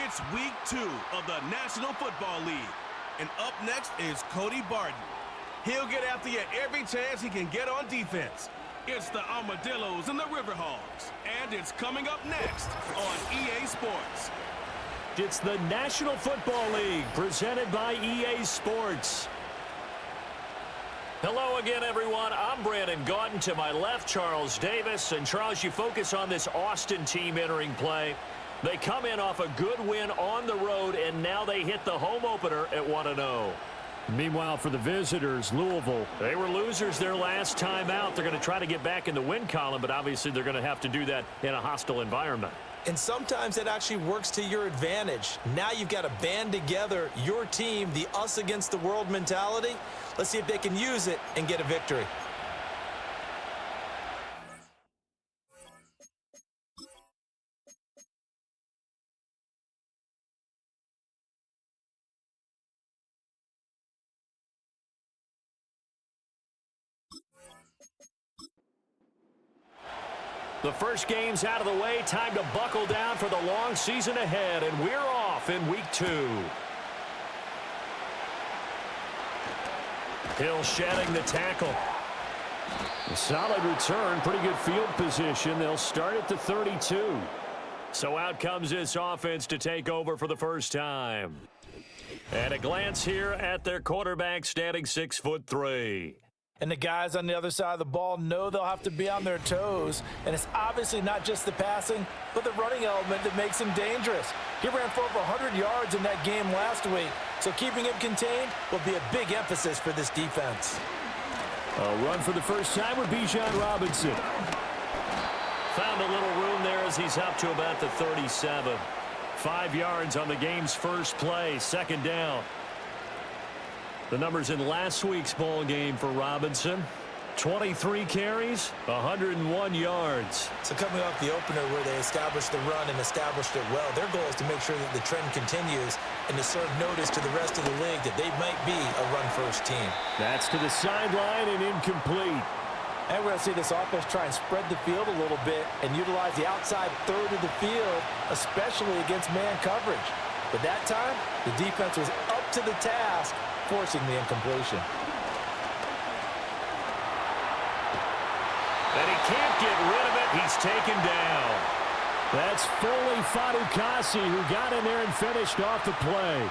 It's week 2 of the National Football League. And up next is Cody Barton. He'll get after you every chance he can get on defense. It's the Armadillos and the River Hogs. And it's coming up next on EA Sports. It's the National Football League presented by EA Sports. Hello again, everyone. I'm Brandon Gaudin. To my left, Charles Davis. And Charles, you focus on this Austin team entering play. They come in off a good win on the road, and now they hit the home opener at 1-0. Meanwhile, for the visitors, Louisville, they were losers their last time out. They're going to try to get back in the win column, but obviously they're going to have to do that in a hostile environment. And sometimes it actually works to your advantage. Now you've got to band together your team, the us against the world mentality. Let's see if they can use it and get a victory. The first game's out of the way. Time to buckle down for the long season ahead, and we're off in week 2. Hill shedding the tackle. A solid return, pretty good field position. They'll start at the 32. So out comes this offense to take over for the first time. And a glance here at their quarterback, standing 6'3". And the guys on the other side of the ball know they'll have to be on their toes. And it's obviously not just the passing, but the running element that makes him dangerous. He ran for over 100 yards in that game last week, so keeping him contained will be a big emphasis for this defense. A run for the first time with Bijan Robinson. Found a little room there as he's up to about the 37. 5 yards on the game's first play, second down. The numbers in last week's ball game for Robinson. 23 carries, 101 yards. So coming off the opener where they established the run and established it well, their goal is to make sure that the trend continues and to serve notice to the rest of the league that they might be a run-first team. That's to the sideline and incomplete. And we're going to see this offense try and spread the field a little bit and utilize the outside third of the field, especially against man coverage. But that time, the defense was up to the task, forcing the incompletion. And he can't get rid of it. He's taken down. That's Foley Fadukasi who got in there and finished off the play.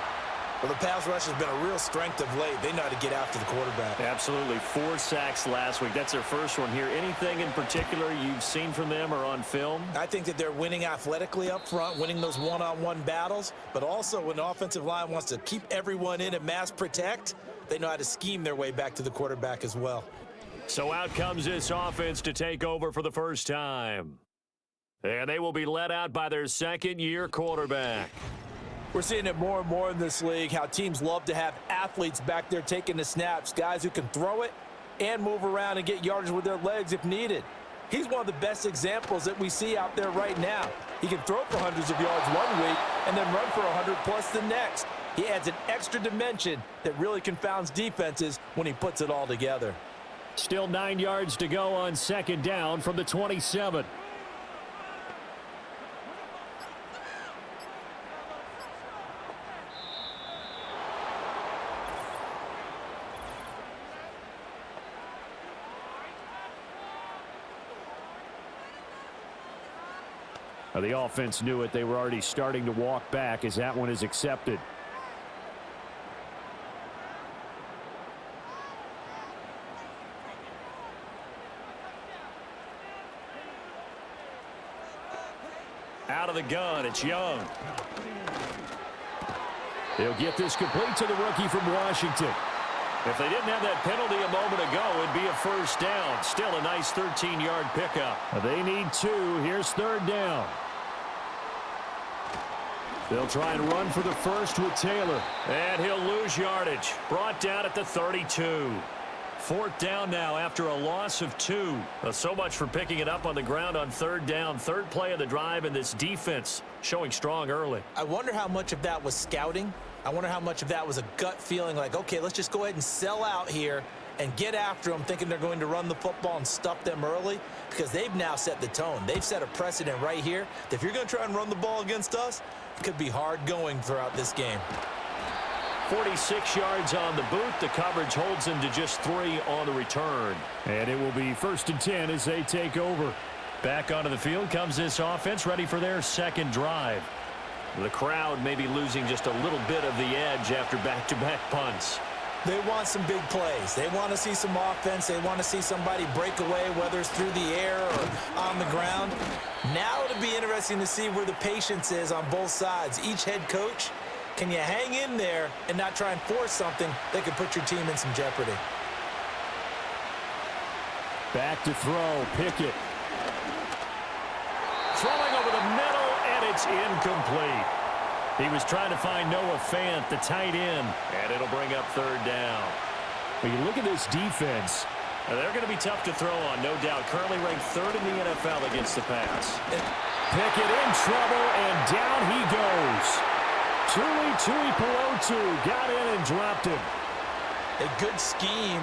Well, the pass rush has been a real strength of late. They know how to get after the quarterback. Absolutely. 4 sacks last week. That's their first one here. Anything in particular you've seen from them or on film? I think that they're winning athletically up front, winning those one-on-one battles, but also when the offensive line wants to keep everyone in and mass protect, they know how to scheme their way back to the quarterback as well. So out comes this offense to take over for the first time. And they will be led out by their second-year quarterback. We're seeing it more and more in this league, how teams love to have athletes back there taking the snaps, guys who can throw it and move around and get yardage with their legs if needed. He's one of the best examples that we see out there right now. He can throw for hundreds of yards one week and then run for 100+ the next. He adds an extra dimension that really confounds defenses when he puts it all together. Still 9 yards to go on second down from the 27. The offense knew it. They were already starting to walk back as that one is accepted. Out of the gun, it's Young. He'll get this complete to the rookie from Washington. If they didn't have that penalty a moment ago, it'd be a first down. Still a nice 13-yard pickup. They need 2. Here's third down. They'll try and run for the first with Taylor. And he'll lose yardage. Brought down at the 32. Fourth down now after a loss of 2. So much for picking it up on the ground on third down. Third play of the drive, and this defense showing strong early. I wonder how much of that was scouting. I wonder how much of that was a gut feeling like, okay, let's just go ahead and sell out here and get after them thinking they're going to run the football and stuff them early, because they've now set the tone. They've set a precedent right here that if you're going to try and run the ball against us, it could be hard going throughout this game. 46 yards on the boot. The coverage holds him to just 3 on the return. And it will be 1st and 10 as they take over. Back onto the field comes this offense, ready for their second drive. The crowd may be losing just a little bit of the edge after back-to-back punts. They want some big plays. They want to see some offense. They want to see somebody break away, whether it's through the air or on the ground. Now it'll be interesting to see where the patience is on both sides. Each head coach, can you hang in there and not try and force something that could put your team in some jeopardy? Back to throw, Pickett. Throwing over the middle, and it's incomplete. He was trying to find Noah Fant, the tight end, and it'll bring up 3rd down. When you look at this defense, They're going to be tough to throw on, no doubt. Currently ranked 3rd in the NFL against the pass. Pickett in trouble, and down he goes. Tui Pelotu got in and dropped him. A good scheme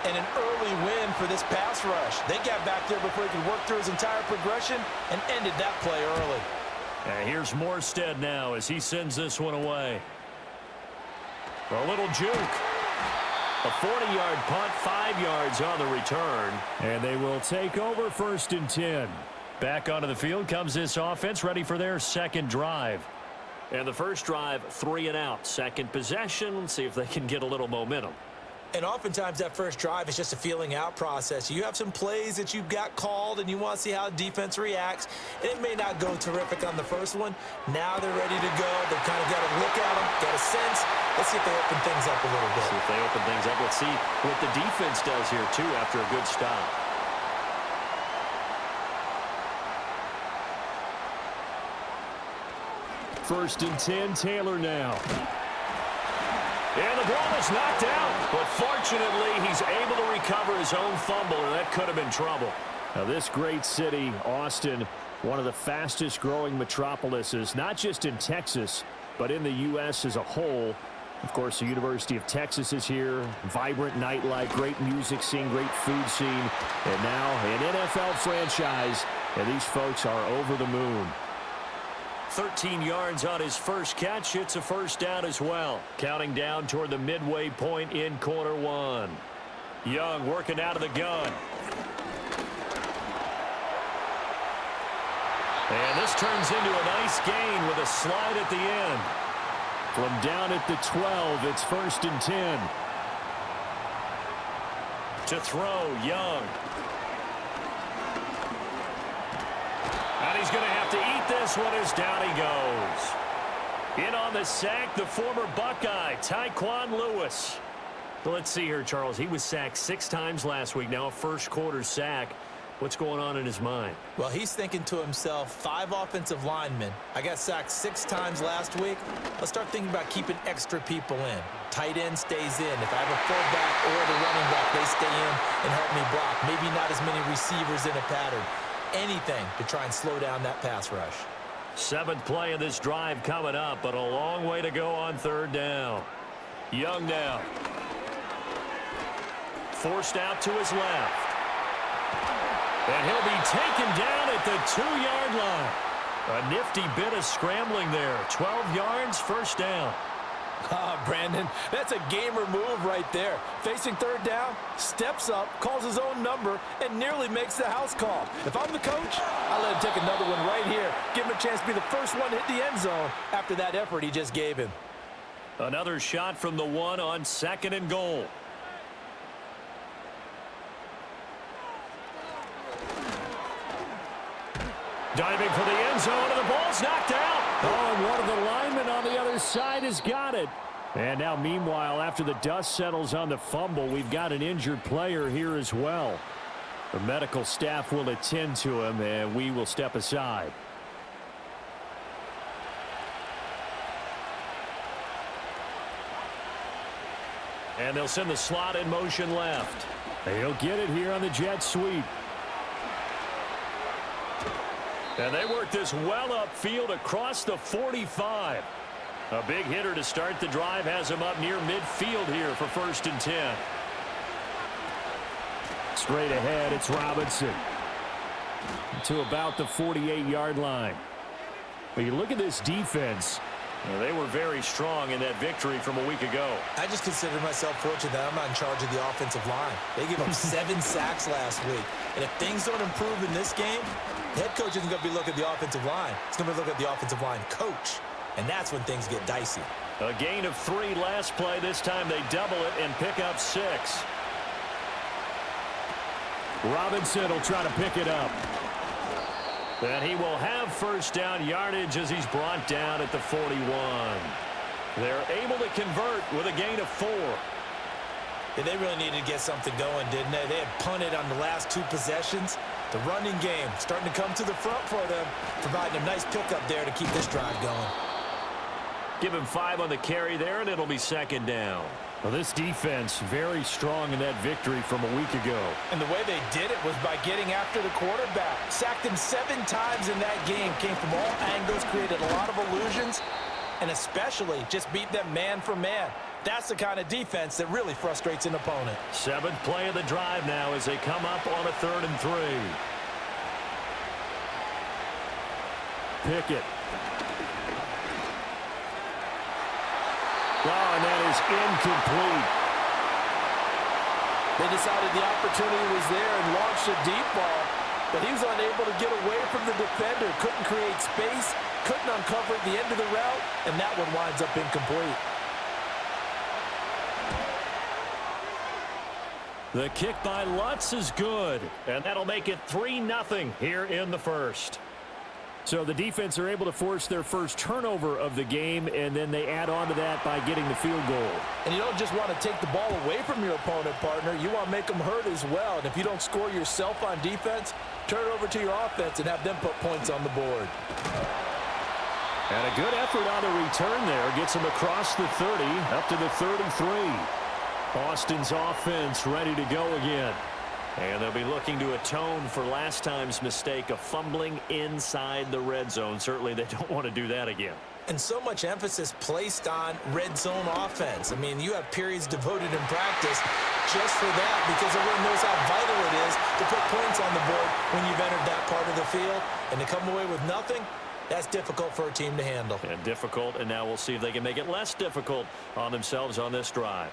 and an early win for this pass rush. They got back there before he could work through his entire progression and ended that play early. And here's Morstead now as he sends this one away. A little juke. A 40-yard punt, 5 yards on the return. And they will take over 1st and 10. Back onto the field comes this offense, ready for their second drive. And the first drive, 3 and out. Second possession, let's see if they can get a little momentum. And oftentimes that first drive is just a feeling out process. You have some plays that you've got called and you want to see how the defense reacts. And it may not go terrific on the first one. Now they're ready to go. They've kind of got a look at them, got a sense. Let's see if they open things up a little bit. See if they open things up. Let's see what the defense does here, too, after a good stop. First and 10, Taylor now. And the ball is knocked out, but fortunately he's able to recover his own fumble, and that could have been trouble. Now this great city, Austin, one of the fastest growing metropolises, not just in Texas, but in the U.S. as a whole. Of course, the University of Texas is here, vibrant nightlife, great music scene, great food scene, and now an NFL franchise, and these folks are over the moon. 13 yards on his first catch. It's a first down as well. Counting down toward the midway point in quarter one. Young working out of the gun. And this turns into a nice gain with a slide at the end. From down at the 12, it's 1st and 10. To throw, Young. And he's going to have to eat this one as down he goes. In on the sack, the former Buckeye, Tyquan Lewis. Let's see here, Charles. He was sacked 6 times last week. Now a first-quarter sack. What's going on in his mind? Well, he's thinking to himself, 5 offensive linemen. I got sacked 6 times last week. Let's start thinking about keeping extra people in. Tight end stays in. If I have a fullback or the running back, they stay in and help me block. Maybe not as many receivers in a pattern. Anything to try and slow down that pass rush. 7th play of this drive coming up, but a long way to go on 3rd down. Young now. Forced out to his left. And he'll be taken down at the 2-yard line. A nifty bit of scrambling there. 12 yards, first down. Brandon, that's a gamer move right there. Facing 3rd down, steps up, calls his own number, and nearly makes the house call. If I'm the coach, I'll let him take another one right here. Give him a chance to be the first one to hit the end zone after that effort he just gave him. Another shot from the 1 on 2nd and goal. Diving for the end zone, and the ball's knocked out. Oh, and one of the linemen on the other side has got it. And now, meanwhile, after the dust settles on the fumble, we've got an injured player here as well. The medical staff will attend to him, and we will step aside. And they'll send the slot in motion left. He'll get it here on the jet sweep. And they work this well upfield across the 45. A big hitter to start the drive has him up near midfield here for 1st and 10. Straight ahead, it's Robinson to about the 48-yard line. But you look at this defense. Well, they were very strong in that victory from a week ago. I just consider myself fortunate that I'm not in charge of the offensive line. They gave up 7 sacks last week. And if things don't improve in this game, the head coach isn't going to be looking at the offensive line. He's going to be looking at the offensive line coach. And that's when things get dicey. A gain of 3 last play. This time they double it and pick up 6. Robinson will try to pick it up. And he will have first down yardage as he's brought down at the 41. They're able to convert with a gain of 4. Yeah, they really needed to get something going, didn't they? They had punted on the last 2 possessions. The running game starting to come to the front for them, providing a nice pickup there to keep this drive going. Give him 5 on the carry there, and it'll be second down. Well, this defense very strong in that victory from a week ago. And the way they did it was by getting after the quarterback. Sacked him 7 times in that game. Came from all angles, created a lot of illusions, and especially just beat them man for man. That's the kind of defense that really frustrates an opponent. 7th play of the drive now as they come up on a 3rd and 3. Pickett. Oh, and that is incomplete. They decided the opportunity was there and launched a deep ball, but he was unable to get away from the defender. Couldn't create space, couldn't uncover at the end of the route, and that one winds up incomplete. The kick by Lutz is good, and that'll make it 3-0 here in the first. So the defense are able to force their first turnover of the game, and then they add on to that by getting the field goal. And you don't just want to take the ball away from your opponent, partner. You want to make them hurt as well. And if you don't score yourself on defense, turn it over to your offense and have them put points on the board. And a good effort on the return there. Gets them across the 30, up to the 33. Austin's offense ready to go again. And they'll be looking to atone for last time's mistake of fumbling inside the red zone. Certainly they don't want to do that again. And so much emphasis placed on red zone offense. I mean, you have periods devoted in practice just for that because everyone knows how vital it is to put points on the board when you've entered that part of the field. And to come away with nothing, that's difficult for a team to handle. And difficult, and now we'll see if they can make it less difficult on themselves on this drive.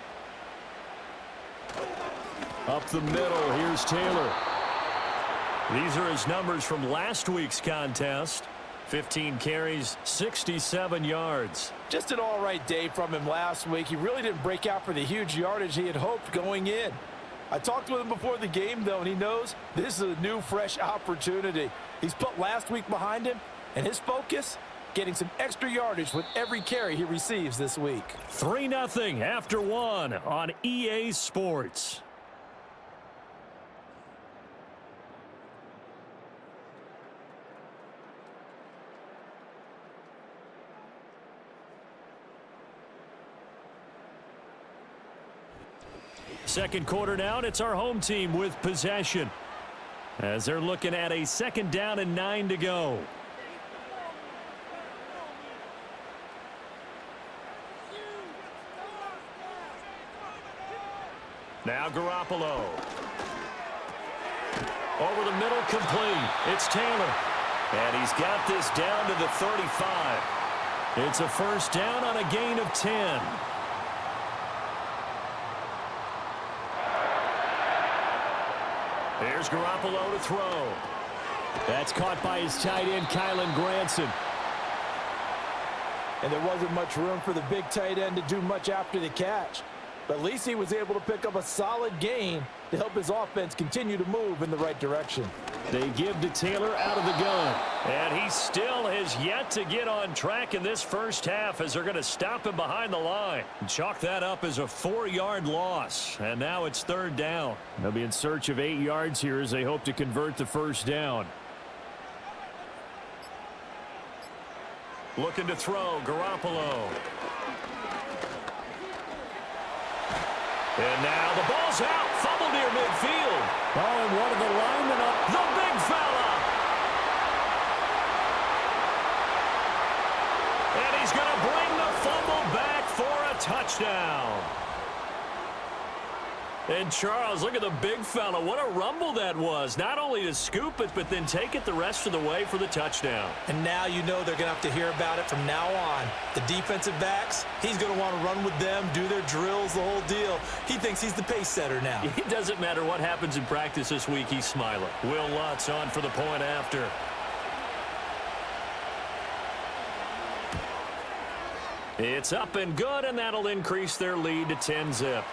Up the middle, here's Taylor. These are his numbers from last week's contest. 15 carries, 67 yards. Just an all-right day from him last week. He really didn't break out for the huge yardage he had hoped going in. I talked with him before the game, though, and he knows this is a new, fresh opportunity. He's put last week behind him, and his focus, getting some extra yardage with every carry he receives this week. 3-0 after 1 on EA Sports. Second quarter now, and it's our home team with possession as they're looking at a 2nd down and 9 to go. Now Garoppolo. Over the middle, complete. It's Taylor. And he's got this down to the 35. It's a first down on a gain of 10. Here's Garoppolo to throw. That's caught by his tight end, Kylen Granson. And there wasn't much room for the big tight end to do much after the catch. But at least he was able to pick up a solid gain to help his offense continue to move in the right direction. They give to Taylor out of the gun. And he still has yet to get on track in this first half as they're going to stop him behind the line. Chalk that up as a 4-yard loss. And now it's 3rd down. They'll be in search of 8 yards here as they hope to convert the first down. Looking to throw, Garoppolo. And now the ball's out. Fumble near midfield. Oh, and one of the linemen up. The big fella. And he's going to bring the fumble back for a touchdown. And Charles, look at the big fella. What a rumble that was. Not only to scoop it, but then take it the rest of the way for the touchdown. And now you know they're going to have to hear about it from now on. The defensive backs, he's going to want to run with them, do their drills, the whole deal. He thinks he's the pace setter now. It doesn't matter what happens in practice this week, he's smiling. Will Lutz on for the point after. It's up and good, and that'll increase their lead to 10-zip.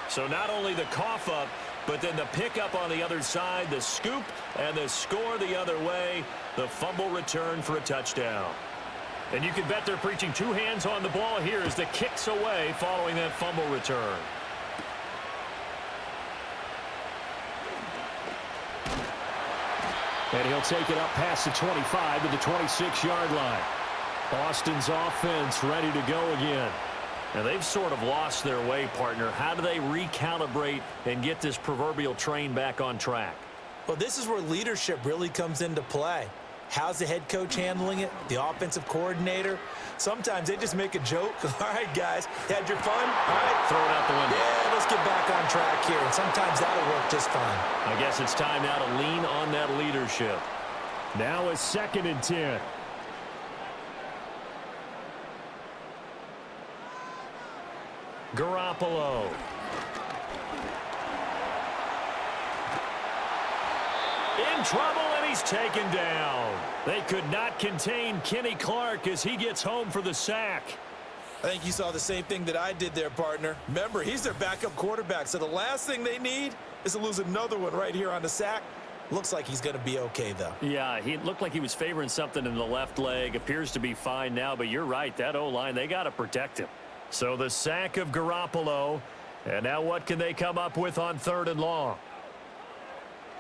So not only the cough up, but then the pickup on the other side, the scoop, and the score the other way, the fumble return for a touchdown. And you can bet they're preaching two hands on the ball here as the kick's away following that fumble return. And he'll take it up past the 25 to the 26-yard line. Austin's offense ready to go again. And they've sort of lost their way, partner. How do they recalibrate and get this proverbial train back on track? Well, this is where leadership really comes into play. How's the head coach handling it? The offensive coordinator? Sometimes they just make a joke. All right, guys, had your fun? All right. Throw it out the window. Yeah, let's get back on track here. And sometimes that'll work just fine. I guess it's time now to lean on that leadership. Now a 2nd and 10. Garoppolo. In trouble, and he's taken down. They could not contain Kenny Clark as he gets home for the sack. I think you saw the same thing that I did there, partner. Remember, he's their backup quarterback, so the last thing they need is to lose another one right here on the sack. Looks like he's going to be okay, though. Yeah, he looked like he was favoring something in the left leg. Appears to be fine now, but you're right. That O-line, they got to protect him. So the sack of Garoppolo. And now what can they come up with on 3rd and long?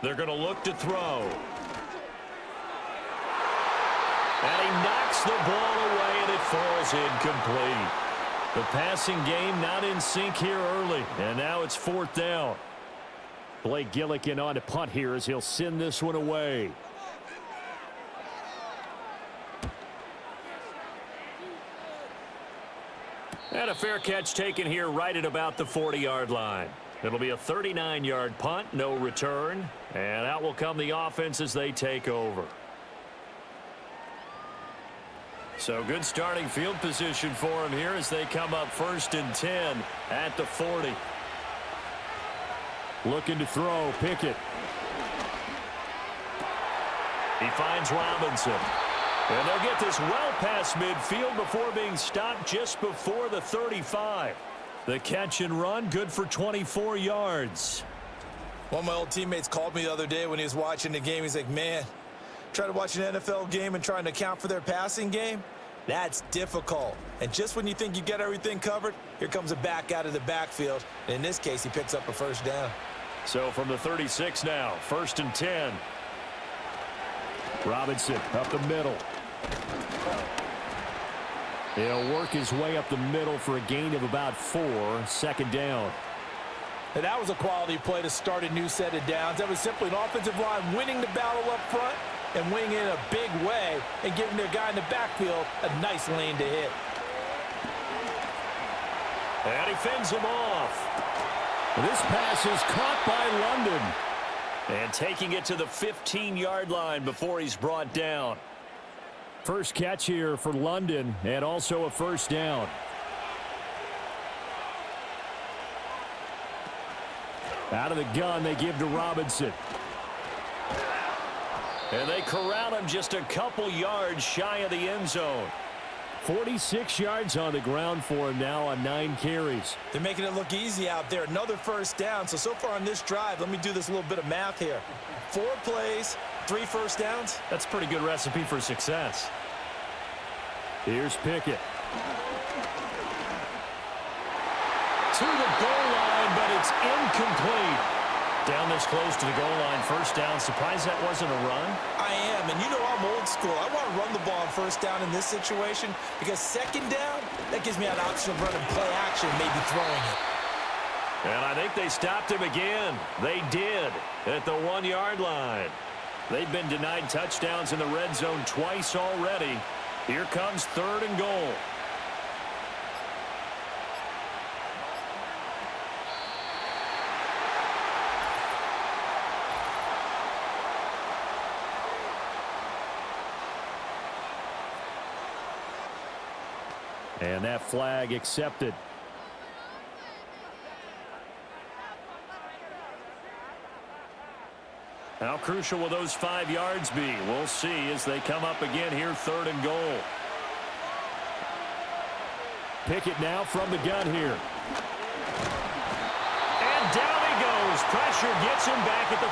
They're going to look to throw. And he knocks the ball away, and it falls incomplete. The passing game not in sync here early. And now it's 4th down. Blake Gillikin on to punt here as he'll send this one away. And a fair catch taken here right at about the 40-yard line. It'll be a 39-yard punt, no return. And out will come the offense as they take over. So good starting field position for him here as they come up 1st and 10 at the 40. Looking to throw, Pickett. He finds Robinson. And they'll get this well past midfield before being stopped just before the 35. The catch and run, good for 24 yards. One of my old teammates called me the other day when he was watching the game. He's like, man, trying to watch an NFL game and trying to account for their passing game, that's difficult. And just when you think you get everything covered, here comes a back out of the backfield. And in this case, he picks up a 1st down. So from the 36 now, 1st and 10. Robinson up the middle. He'll work his way up the middle for a gain of about 4. 2nd down. And that was a quality play to start a new set of downs. That was simply an offensive line winning the battle up front and winning it in a big way and giving their guy in the backfield a nice lane to hit. And he fends him off. This pass is caught by London. And taking it to the 15-yard line before he's brought down. First catch here for London, and also a 1st down. Out of the gun, they give to Robinson. And they corral him just a couple yards shy of the end zone. 46 yards on the ground for him now on 9 carries. They're making it look easy out there. Another 1st down. So far on this drive, let me do this little bit of math here. 4 plays, 3 1st downs. That's a pretty good recipe for success. Here's Pickett. To the goal line, but it's incomplete. Down this close to the goal line, 1st down. Surprised that wasn't a run? I am, and you know I'm old school. I want to run the ball on 1st down in this situation because 2nd down, that gives me an option of running play action, maybe throwing it. And I think they stopped him again. They did at the 1-yard line. They've been denied touchdowns in the red zone twice already. Here comes 3rd and goal. And that flag accepted. How crucial will those 5 yards be? We'll see as they come up again here, 3rd and goal. Pickett now from the gun here. And down he goes. Pressure gets him back at the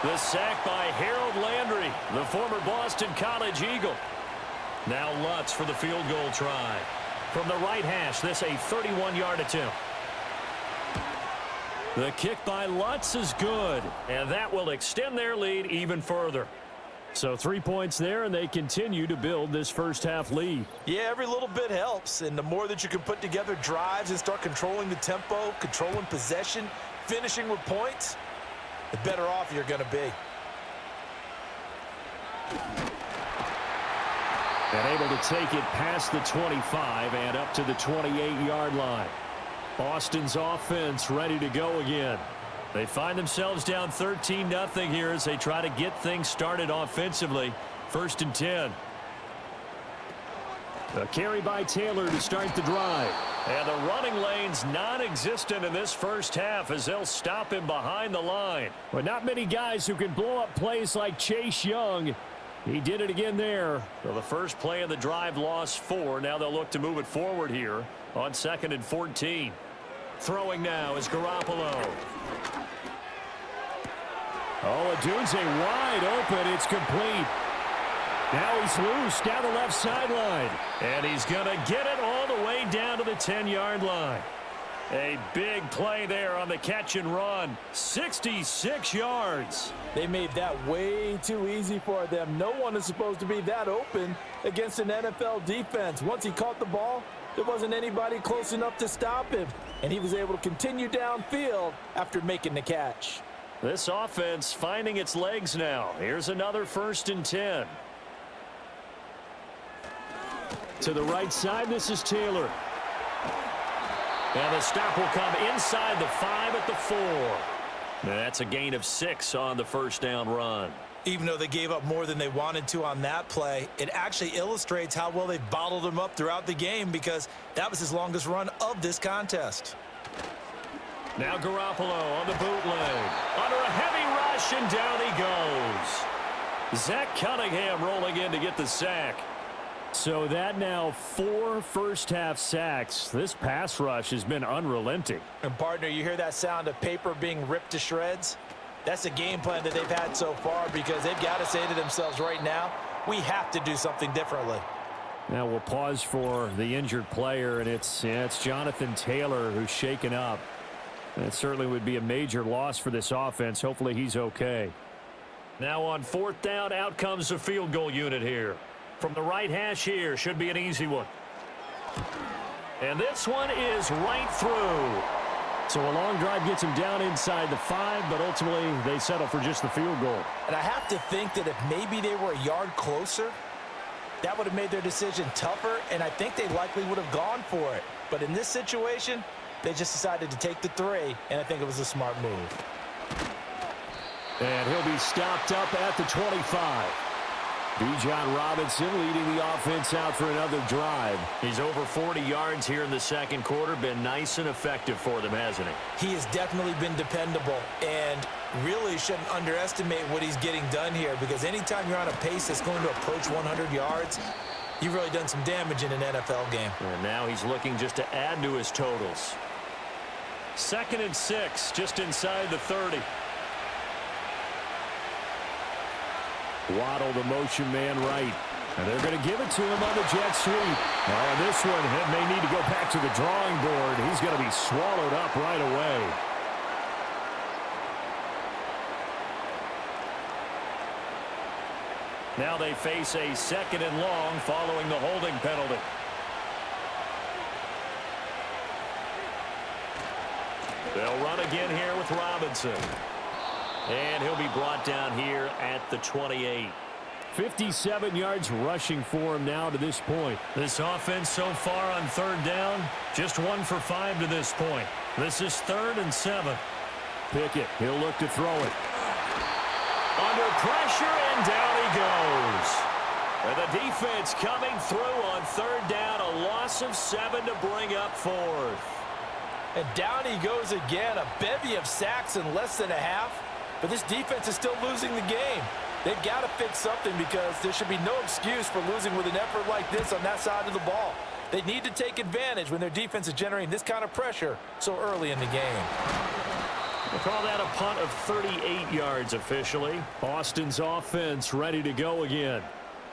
14. The sack by Harold Landry, the former Boston College Eagle. Now Lutz for the field goal try. From the right hash, this a 31-yard attempt. The kick by Lutz is good, and that will extend their lead even further. So 3 points there, and they continue to build this first half lead. Yeah, every little bit helps, and the more that you can put together drives and start controlling the tempo, controlling possession, finishing with points, the better off you're going to be. And able to take it past the 25 and up to the 28-yard line. Austin's offense ready to go again. They find themselves down 13-0 here as they try to get things started offensively. 1st and 10. A carry by Taylor to start the drive. And the running lane's non-existent in this first half as they'll stop him behind the line. But not many guys who can blow up plays like Chase Young. He did it again there. So the first play of the drive lost 4. Now they'll look to move it forward here on 2nd and 14. Throwing now is Garoppolo. Oh, Odunze wide open. It's complete. Now he's loose down the left sideline. And he's going to get it all the way down to the 10-yard line. A big play there on the catch and run. 66 yards. They made that way too easy for them. No one is supposed to be that open against an NFL defense. Once he caught the ball, there wasn't anybody close enough to stop him. And he was able to continue downfield after making the catch. This offense finding its legs now. Here's another 1st and 10. To the right side, this is Taylor. And the stop will come inside the 5 at the 4. That's a gain of 6 on the first down run. Even though they gave up more than they wanted to on that play, it actually illustrates how well they bottled him up throughout the game because that was his longest run of this contest. Now Garoppolo on the bootleg. Under a heavy rush, and down he goes. Zach Cunningham rolling in to get the sack. So that now 4 first-half sacks. This pass rush has been unrelenting. And, partner, you hear that sound of paper being ripped to shreds? That's the game plan that they've had so far because they've got to say to themselves right now, we have to do something differently. Now we'll pause for the injured player, and it's Jonathan Taylor who's shaken up. And it certainly would be a major loss for this offense. Hopefully he's okay. Now on 4th down, out comes the field goal unit here. From the right hash here, should be an easy one. And this one is right through. So a long drive gets him down inside the 5, but ultimately they settle for just the field goal. And I have to think that if maybe they were a yard closer, that would have made their decision tougher, and I think they likely would have gone for it. But in this situation, they just decided to take the 3, and I think it was a smart move. And he'll be stopped up at the 25. Bijan Robinson leading the offense out for another drive. He's over 40 yards here in the second quarter. Been nice and effective for them, hasn't he? He has definitely been dependable and really shouldn't underestimate what he's getting done here because anytime you're on a pace that's going to approach 100 yards, you've really done some damage in an NFL game. And now he's looking just to add to his totals. 2nd and 6, just inside the 30. Waddle, the motion man right. And they're going to give it to him on the jet sweep. Now on this one, he may need to go back to the drawing board. He's going to be swallowed up right away. Now they face a 2nd and long following the holding penalty. They'll run again here with Robinson. And he'll be brought down here at the 28. 57 yards rushing for him now to this point. This offense so far on 3rd down, just 1 for 5 to this point. This is 3rd and 7. Pickett, he'll look to throw it. Under pressure, and down he goes. And the defense coming through on third down. A loss of 7 to bring up fourth. And down he goes again. A bevy of sacks in less than a half. But this defense is still losing the game. They've got to fix something because there should be no excuse for losing with an effort like this on that side of the ball. They need to take advantage when their defense is generating this kind of pressure so early in the game. We'll call that a punt of 38 yards officially. Austin's offense ready to go again.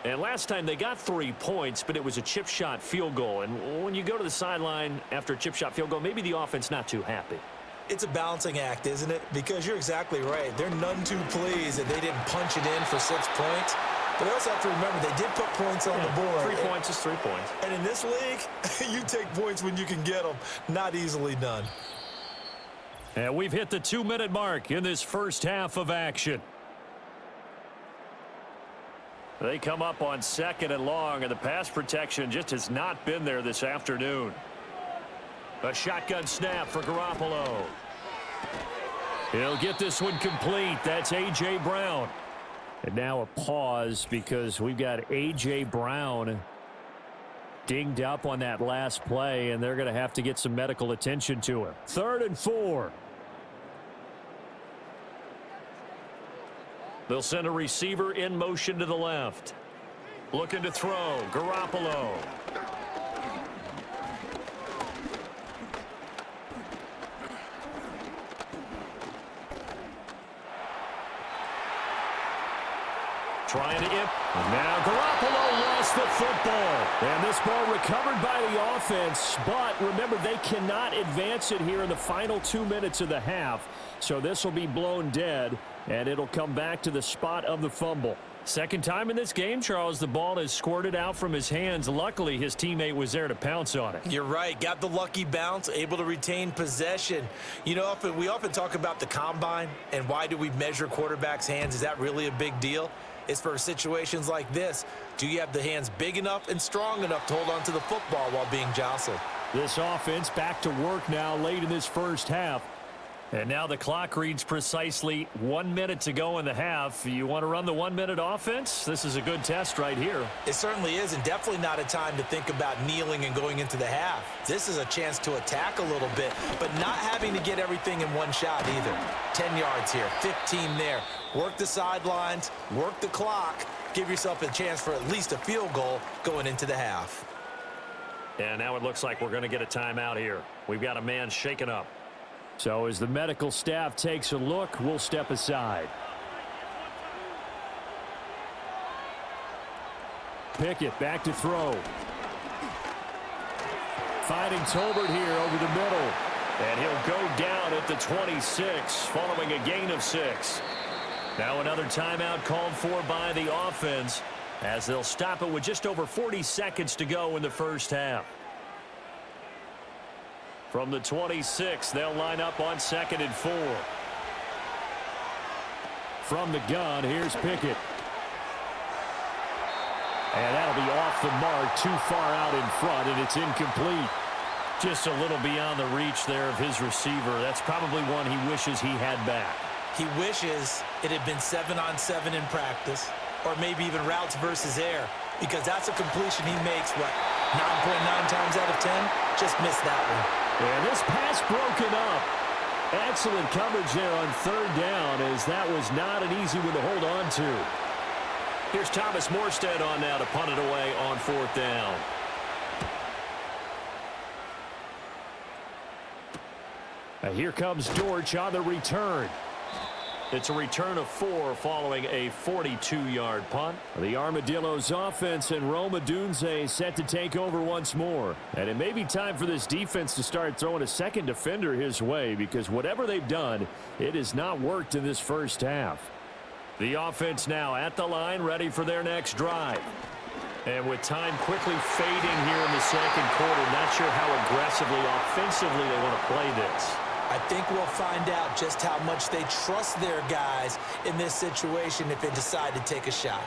And last time they got 3 points, but it was a chip shot field goal. And when you go to the sideline after a chip shot field goal, maybe the offense not too happy. It's a balancing act, isn't it? Because you're exactly right. They're none too pleased that they didn't punch it in for 6 points. But they also have to remember they did put points on the board. 3 points is 3 points. And in this league, you take points when you can get them. Not easily done. And we've hit the 2-minute mark in this first half of action. They come up on 2nd and long, and the pass protection just has not been there this afternoon. A shotgun snap for Garoppolo. He'll get this one complete. That's A.J. Brown. And now a pause because we've got A.J. Brown dinged up on that last play, and they're going to have to get some medical attention to him. 3rd and 4. They'll send a receiver in motion to the left. Looking to throw. Garoppolo. Trying to now Garoppolo lost the football. And this ball recovered by the offense, but remember they cannot advance it here in the final 2 minutes of the half. So this will be blown dead, and it'll come back to the spot of the fumble. Second time in this game, Charles, the ball has squirted out from his hands. Luckily, his teammate was there to pounce on it. You're right. Got the lucky bounce, able to retain possession. You know, we often talk about the combine and why do we measure quarterbacks' hands. Is that really a big deal? It's for situations like this. Do you have the hands big enough and strong enough to hold on to the football while being jostled? This offense back to work now late in this first half. And now the clock reads precisely 1 minute to go in the half. You want to run the 1 minute offense? This is a good test right here. It certainly is, and definitely not a time to think about kneeling and going into the half. This is a chance to attack a little bit, but not having to get everything in one shot either. 10 yards here, 15 there. Work the sidelines, work the clock, give yourself a chance for at least a field goal going into the half. And now it looks like we're going to get a timeout here. We've got a man shaken up. So as the medical staff takes a look, we'll step aside. Pickett back to throw. Finding Tolbert here over the middle. And he'll go down at the 26 following a gain of 6. Now another timeout called for by the offense as they'll stop it with just over 40 seconds to go in the first half. From the 26, they'll line up on 2nd and 4. From the gun, here's Pickett. And that'll be off the mark, too far out in front, and it's incomplete. Just a little beyond the reach there of his receiver. That's probably one he wishes he had back. He wishes it had been 7-on-7 in practice, or maybe even routes versus air, because that's a completion he makes, 9.9 times out of 10? Just missed that one. And this pass broken up. Excellent coverage there on 3rd down, as that was not an easy one to hold on to. Here's Thomas Morstead on now to punt it away on 4th down. And here comes Dortch on the return. It's a return of 4 following a 42-yard punt. The Armadillos offense and Rome Odunze set to take over once more. And it may be time for this defense to start throwing a second defender his way, because whatever they've done, it has not worked in this first half. The offense now at the line, ready for their next drive. And with time quickly fading here in the second quarter, not sure how aggressively, offensively they want to play this. I think we'll find out just how much they trust their guys in this situation if they decide to take a shot.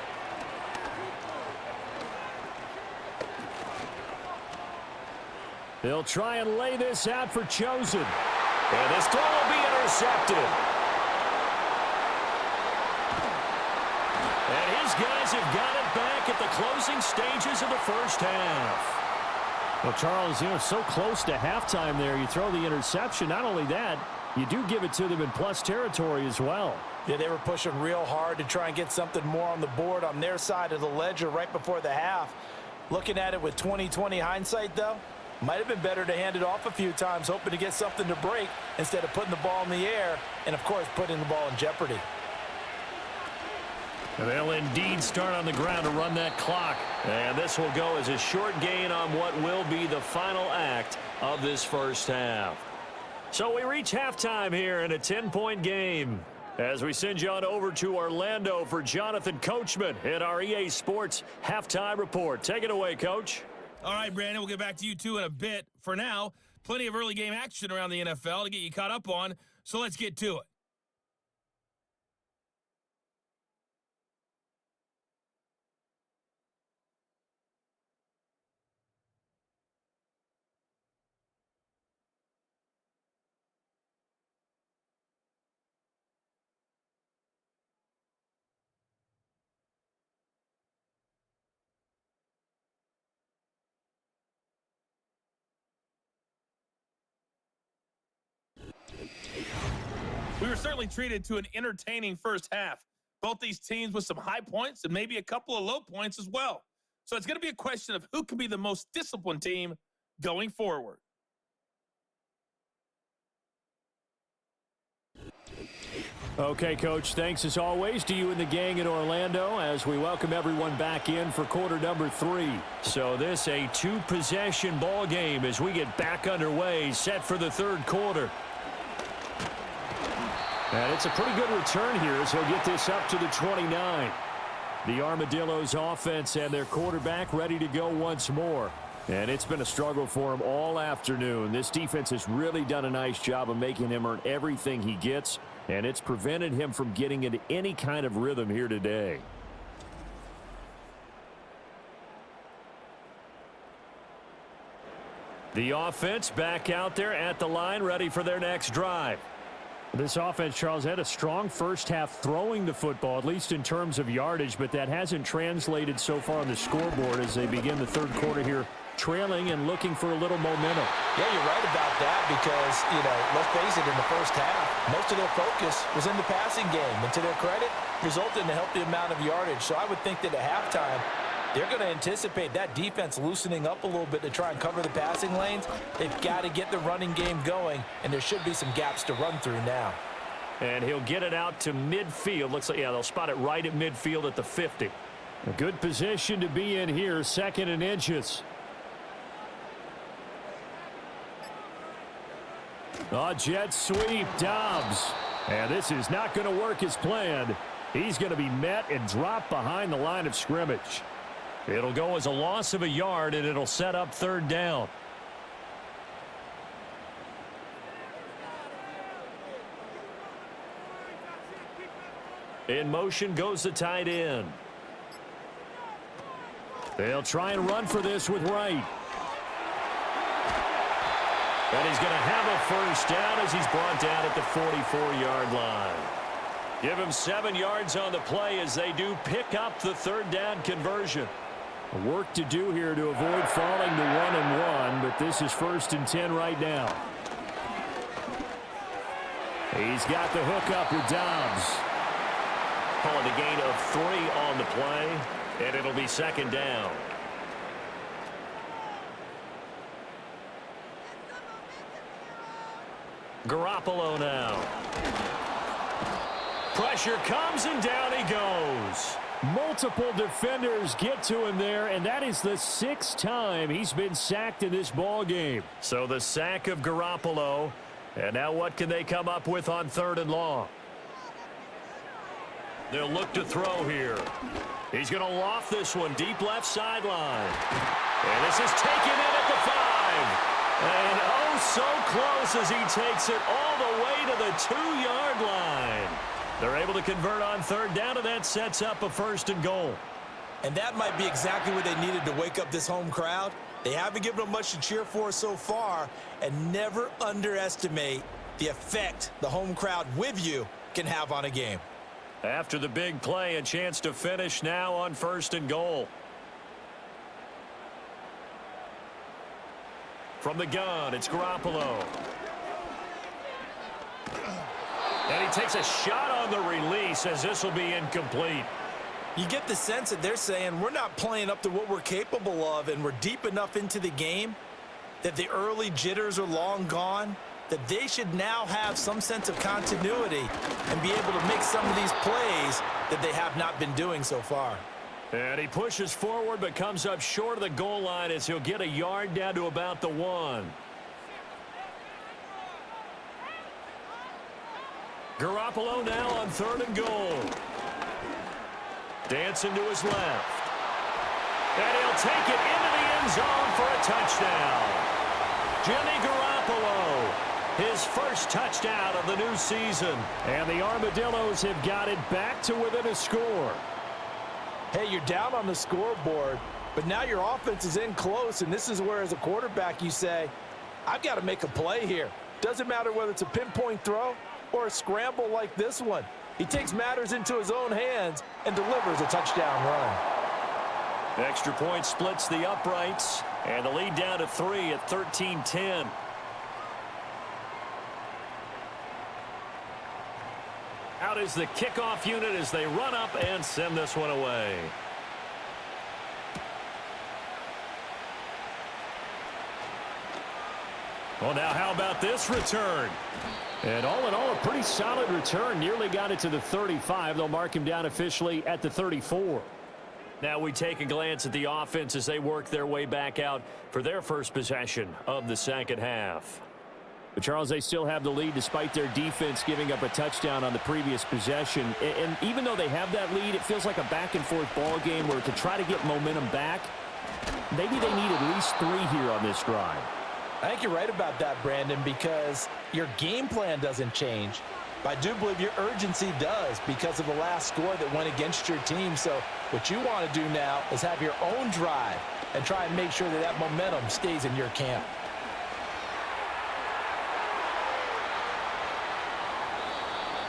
They'll try and lay this out for Chosen. And this throw will be intercepted. And his guys have got it back at the closing of the first half. Well, Charles, so close to halftime there. You throw the interception. Not only that, you do give it to them in plus territory as well. Yeah, they were pushing real hard to try and get something more on the board on their side of the ledger right before the half. Looking at it with 20/20 hindsight, though, might have been better to hand it off a few times, hoping to get something to break instead of putting the ball in the air and, of course, putting the ball in jeopardy. And they'll indeed start on the ground to run that clock. And this will go as a short gain on what will be the final act of this first half. So we reach halftime here in a 10-point game as we send you on over to Orlando for Jonathan Coachman in our EA Sports Halftime Report. Take it away, Coach. All right, Brandon, we'll get back to you two in a bit. For now, plenty of early game action around the NFL to get you caught up on, so let's get to it. We were certainly treated to an entertaining first half. Both these teams with some high points and maybe a couple of low points as well. So it's going to be a question of who can be the most disciplined team going forward. Okay, Coach, thanks as always to you and the gang in Orlando as we welcome everyone back in for quarter number 3. So this a two-possession ball game as we get back underway, set for the third quarter. And it's a pretty good return here as he'll get this up to the 29. The Armadillos offense and their quarterback ready to go once more. And it's been a struggle for him all afternoon. This defense has really done a nice job of making him earn everything he gets, and it's prevented him from getting into any kind of rhythm here today. The offense back out there at the line, ready for their next drive. This offense, Charles, had a strong first half throwing the football, at least in terms of yardage, but that hasn't translated so far on the scoreboard as they begin the third quarter here, trailing and looking for a little momentum. Yeah, you're right about that because, let's face it, in the first half, most of their focus was in the passing game. And to their credit, resulted in a healthy amount of yardage. So I would think that at halftime, they're going to anticipate that defense loosening up a little bit to try and cover the passing lanes. They've got to get the running game going, and there should be some gaps to run through now. And he'll get it out to midfield. Looks like, they'll spot it right at midfield at the 50. A good position to be in here, second and inches. A jet sweep, Dobbs. And this is not going to work as planned. He's going to be met and dropped behind the line of scrimmage. It'll go as a loss of a yard, and it'll set up third down. In motion goes the tight end. They'll try and run for this with Wright. And he's going to have a first down as he's brought down at the 44-yard line. Give him 7 yards on the play as they do pick up the third down conversion. Work to do here to avoid falling to 1-1, but this is 1st and 10 right now. He's got the hook up with Dobbs. Calling a gain of 3 on the play, and it'll be second down. Garoppolo now. Pressure comes, and down he goes. Multiple defenders get to him there, and that is the 6th time he's been sacked in this ball game. So the sack of Garoppolo, and now what can they come up with on 3rd and long? They'll look to throw here. He's going to loft this one deep left sideline. And this is taken in at the 5. And oh, so close as he takes it all the way to the 2-yard line. They're able to convert on 3rd down, and that sets up a 1st and goal. And that might be exactly what they needed to wake up this home crowd. They haven't given them much to cheer for so far, and never underestimate the effect the home crowd with you can have on a game. After the big play, a chance to finish now on 1st and goal. From the gun, it's Garoppolo. And he takes a shot on the release as this will be incomplete. You get the sense that they're saying we're not playing up to what we're capable of, and we're deep enough into the game that the early jitters are long gone, that they should now have some sense of continuity and be able to make some of these plays that they have not been doing so far. And he pushes forward but comes up short of the goal line as he'll get a yard down to about the 1. Garoppolo now on 3rd and goal. Dancing to his left. And he'll take it into the end zone for a touchdown. Jimmy Garoppolo, his first touchdown of the new season. And the Armadillos have got it back to within a score. Hey, you're down on the scoreboard, but now your offense is in close, and this is where, as a quarterback, you say, I've got to make a play here. Doesn't matter whether it's a pinpoint throw or a scramble like this one. He takes matters into his own hands and delivers a touchdown run. Extra point splits the uprights, and the lead down to 3 at 13-10. Out is the kickoff unit as they run up and send this one away. Well, now how about this return? And all in all, a pretty solid return. Nearly got it to the 35. They'll mark him down officially at the 34. Now we take a glance at the offense as they work their way back out for their first possession of the second half. But Charles, they still have the lead despite their defense giving up a touchdown on the previous possession. And even though they have that lead, it feels like a back-and-forth ball game where to try to get momentum back, maybe they need at least 3 here on this drive. I think you're right about that, Brandon, because your game plan doesn't change. But I do believe your urgency does because of the last score that went against your team. So what you want to do now is have your own drive and try and make sure that that momentum stays in your camp.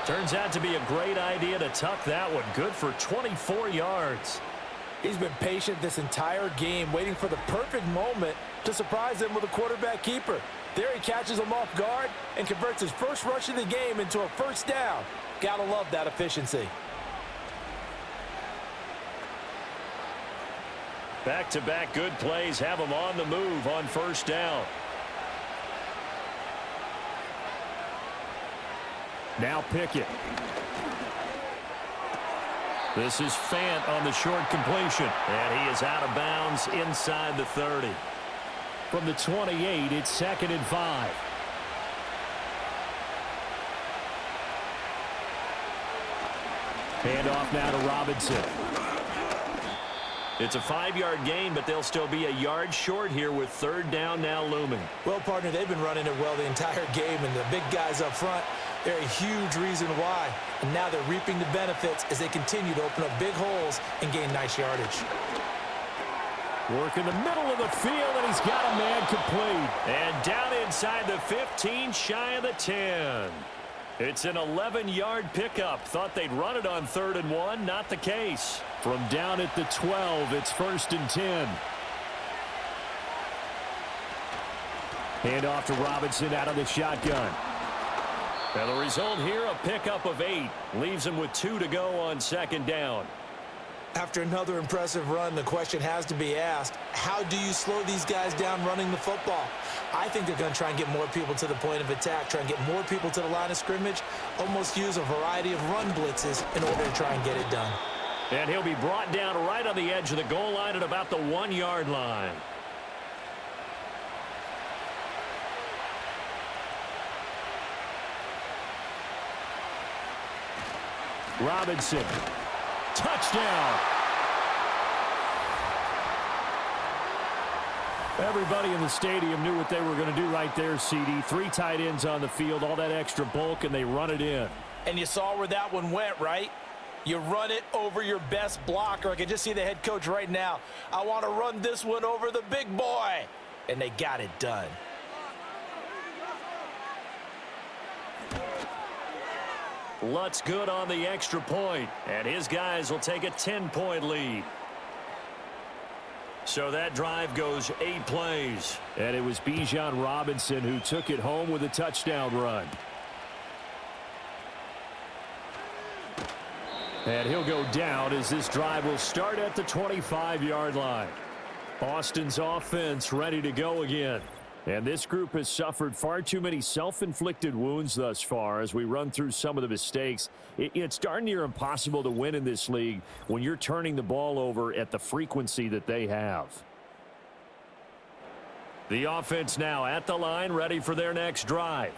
Turns out to be a great idea to tuck that one. Good for 24 yards. He's been patient this entire game, waiting for the perfect moment to surprise him with a quarterback keeper. There he catches him off guard and converts his first rush of the game into a first down. Gotta love that efficiency. Back-to-back good plays have him on the move on first down. Now Pickett. This is Fant on the short completion. And he is out of bounds inside the 30. From the 28, it's 2nd and 5. Hand off now to Robinson. It's a 5-yard gain, but they'll still be a yard short here with 3rd down now looming. Well, partner, they've been running it well the entire game, and the big guys up front, they're a huge reason why. And now they're reaping the benefits as they continue to open up big holes and gain nice yardage. Work in the middle of the field, and he's got a man complete. And down inside the 15, shy of the 10. It's an 11-yard pickup. Thought they'd run it on 3rd and 1. Not the case. From down at the 12, it's 1st and 10. Hand off to Robinson out of the shotgun. And the result here, a pickup of 8. Leaves him with 2 to go on 2nd down. After another impressive run, the question has to be asked, how do you slow these guys down running the football? I think they're going to try and get more people to the point of attack, try and get more people to the line of scrimmage, almost use a variety of run blitzes in order to try and get it done. And he'll be brought down right on the edge of the goal line at about the 1-yard line. Robinson. Touchdown. Everybody in the stadium knew what they were going to do right there, CD. 3 tight ends on the field, all that extra bulk, and they run it in. And you saw where that one went, right? You run it over your best blocker. I can just see the head coach right now. I want to run this one over the big boy. And they got it done. Lutz good on the extra point, and his guys will take a 10-point lead. So that drive goes 8 plays. And it was Bijan Robinson who took it home with a touchdown run. And he'll go down as this drive will start at the 25-yard line. Austin's offense ready to go again. And this group has suffered far too many self-inflicted wounds thus far as we run through some of the mistakes. It's darn near impossible to win in this league when you're turning the ball over at the frequency that they have. The offense now at the line, ready for their next drive.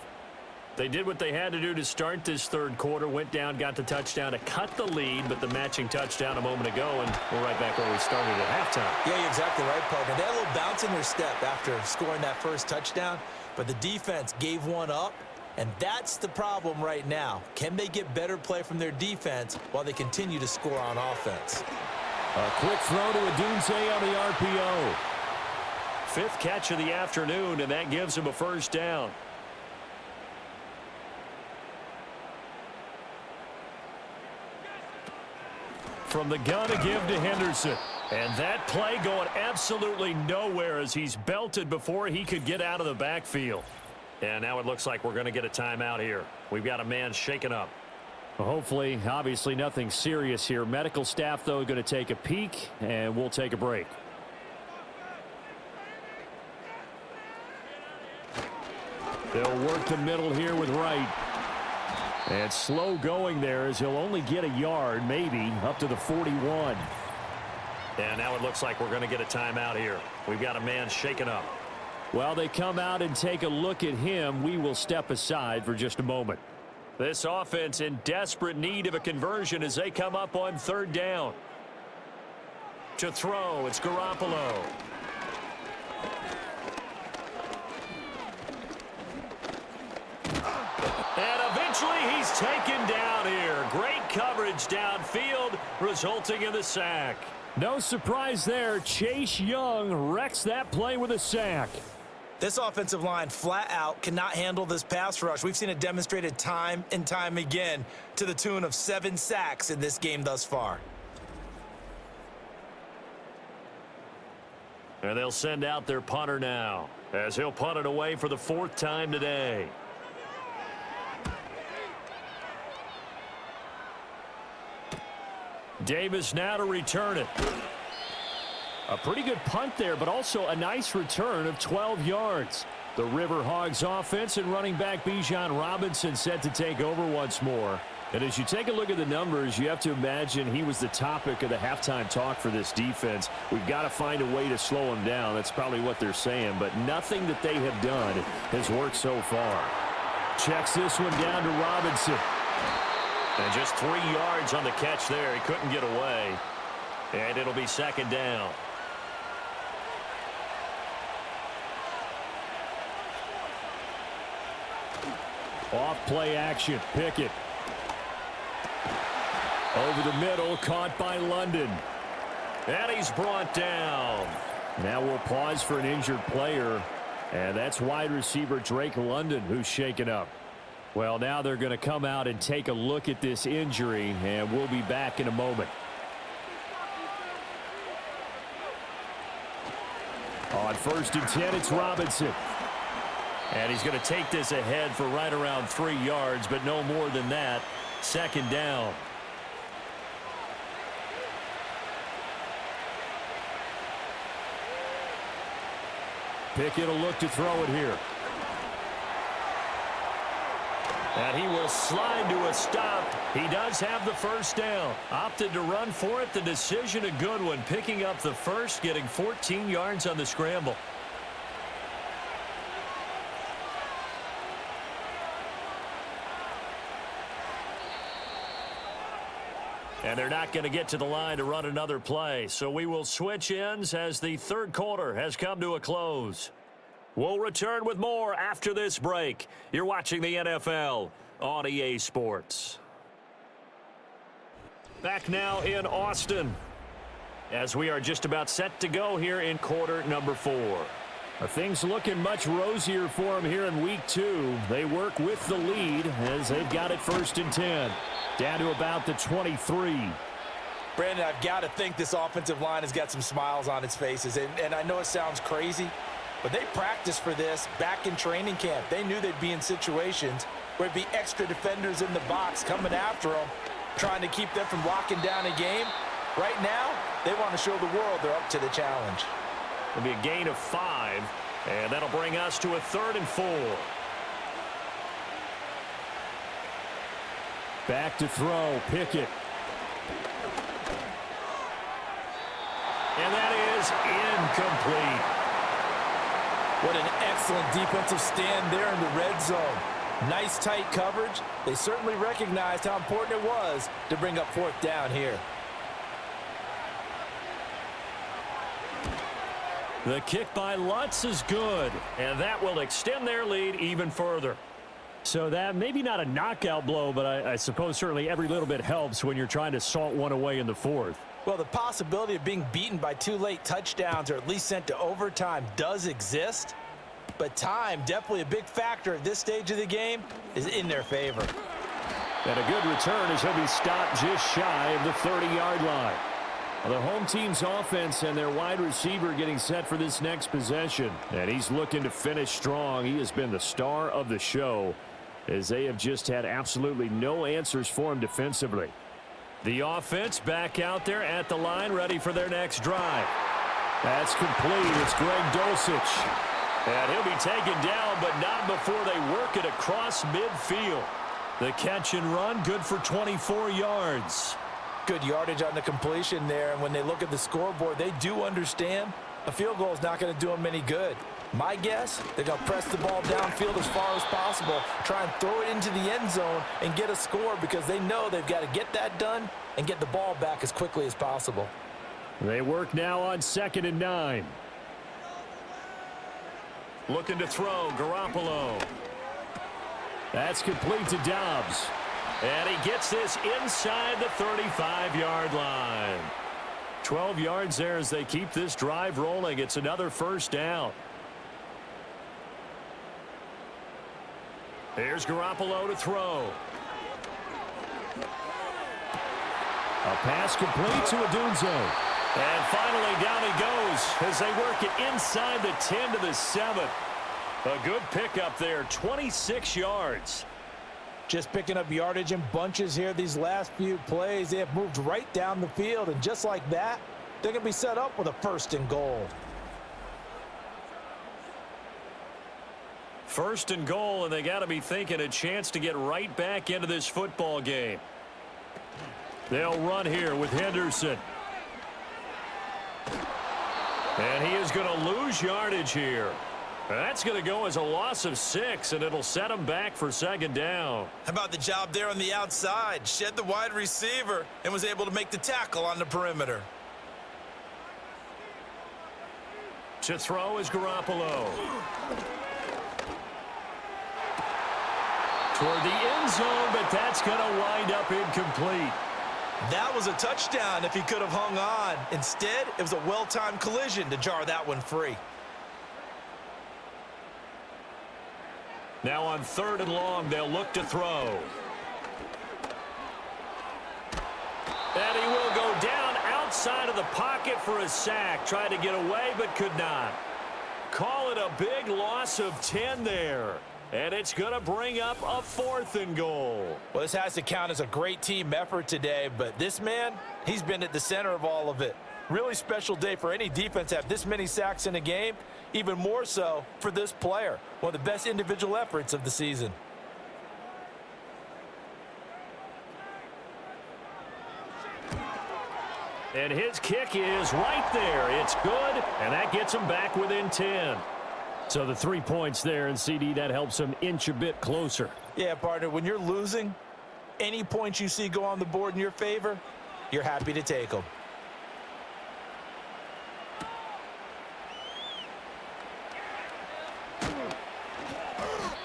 They did what they had to do to start this third quarter, went down, got the touchdown to cut the lead, but the matching touchdown a moment ago, and we're right back where we started at halftime. Yeah, you're exactly right, partner. They had a little bounce in their step after scoring that first touchdown, but the defense gave one up, and that's the problem right now. Can they get better play from their defense while they continue to score on offense? A quick throw to Odunze on the RPO. 5th catch of the afternoon, and that gives him a first down. From the gun to give to Henderson. And that play going absolutely nowhere as he's belted before he could get out of the backfield. And now it looks like we're going to get a timeout here. We've got a man shaken up. Well, hopefully, obviously nothing serious here. Medical staff, though, going to take a peek, and we'll take a break. They'll work the middle here with Wright. And slow going there as he'll only get a yard, maybe, up to the 41. And now it looks like we're going to get a timeout here. We've got a man shaken up. While they come out and take a look at him, we will step aside for just a moment. This offense in desperate need of a conversion as they come up on 3rd down. To throw, it's Garoppolo. And eventually he's taken down here. Great coverage downfield, resulting in the sack. No surprise there. Chase Young wrecks that play with a sack. This offensive line flat out cannot handle this pass rush. We've seen it demonstrated time and time again to the tune of 7 sacks in this game thus far. And they'll send out their punter now as he'll punt it away for the 4th time today. Davis now to return it. A pretty good punt there, but also a nice return of 12 yards. The River Hogs offense and running back Bijan Robinson set to take over once more. And as you take a look at the numbers, you have to imagine he was the topic of the halftime talk for this defense. We've got to find a way to slow him down. That's probably what they're saying, but nothing that they have done has worked so far. Checks this one down to Robinson. And just 3 yards on the catch there. He couldn't get away. And it'll be 2nd down. Off play action. Pickett. Over the middle, caught by London. And he's brought down. Now we'll pause for an injured player. And that's wide receiver Drake London who's shaken up. Well, now they're going to come out and take a look at this injury, and we'll be back in a moment. On 1st and 10, it's Robinson. And he's going to take this ahead for right around 3 yards, but no more than that. 2nd down. Pickett will look to throw it here. And he will slide to a stop. He does have the 1st down. Opted to run for it. The decision a good one. Picking up the 1st, getting 14 yards on the scramble. And they're not going to get to the line to run another play. So we will switch ends as the 3rd quarter has come to a close. We'll return with more after this break. You're watching the NFL on EA Sports. Back now in Austin as we are just about set to go here in quarter number 4. Things looking much rosier for them here in week 2. They work with the lead as they've got it 1st and 10. Down to about the 23. Brandon, I've got to think this offensive line has got some smiles on its faces. And I know it sounds crazy, but they practiced for this back in training camp. They knew they'd be in situations where it'd be extra defenders in the box coming after them, trying to keep them from locking down a game. Right now, they want to show the world they're up to the challenge. It'll be a gain of 5, and that'll bring us to a 3rd and 4. Back to throw, Pickett. And that is incomplete. What an excellent defensive stand there in the red zone. Nice tight coverage. They certainly recognized how important it was to bring up 4th down here. The kick by Lutz is good, and that will extend their lead even further. So that maybe not a knockout blow, but I suppose certainly every little bit helps when you're trying to salt one away in the 4th. Well, the possibility of being beaten by 2 late touchdowns or at least sent to overtime does exist, but time, definitely a big factor at this stage of the game, is in their favor. And a good return as he'll be stopped just shy of the 30-yard line. The home team's offense and their wide receiver getting set for this next possession. And he's looking to finish strong. He has been the star of the show as they have just had absolutely no answers for him defensively. The offense back out there at the line, ready for their next drive. That's complete. It's Greg Dulcich. And he'll be taken down, but not before they work it across midfield. The catch and run, good for 24 yards. Good yardage on the completion there, and when they look at the scoreboard, they do understand a field goal is not going to do them any good. My guess, they're going to press the ball downfield as far as possible, try and throw it into the end zone and get a score because they know they've got to get that done and get the ball back as quickly as possible. They work now on 2nd and 9. Looking to throw, Garoppolo. That's complete to Dobbs. And he gets this inside the 35-yard line. 12 yards there as they keep this drive rolling. It's another 1st down. Here's Garoppolo to throw. A pass complete to Adunzo. And finally down he goes as they work it inside the 10 to the 7. A good pickup there, 26 yards. Just picking up yardage in bunches here these last few plays. They have moved right down the field, and just like that, they're going to be set up with a 1st and goal. 1st and goal, and they got to be thinking a chance to get right back into this football game. They'll run here with Henderson. And he is going to lose yardage here. That's going to go as a loss of 6, and it'll set him back for 2nd down. How about the job there on the outside? Shed the wide receiver and was able to make the tackle on the perimeter. To throw is Garoppolo. Toward the end zone, but that's going to wind up incomplete. That was a touchdown if he could have hung on. Instead, it was a well-timed collision to jar that one free. Now on 3rd and long, they'll look to throw. And he will go down outside of the pocket for a sack. Tried to get away, but could not. Call it a big loss of 10 there. And it's going to bring up a 4th and goal. Well, this has to count as a great team effort today, but this man, he's been at the center of all of it. Really special day for any defense to have this many sacks in a game, even more so for this player. One of the best individual efforts of the season. And his kick is right there. It's good, and that gets him back within 10. So the 3 points there, and CD, that helps him inch a bit closer. Yeah, partner, when you're losing, any points you see go on the board in your favor, you're happy to take them.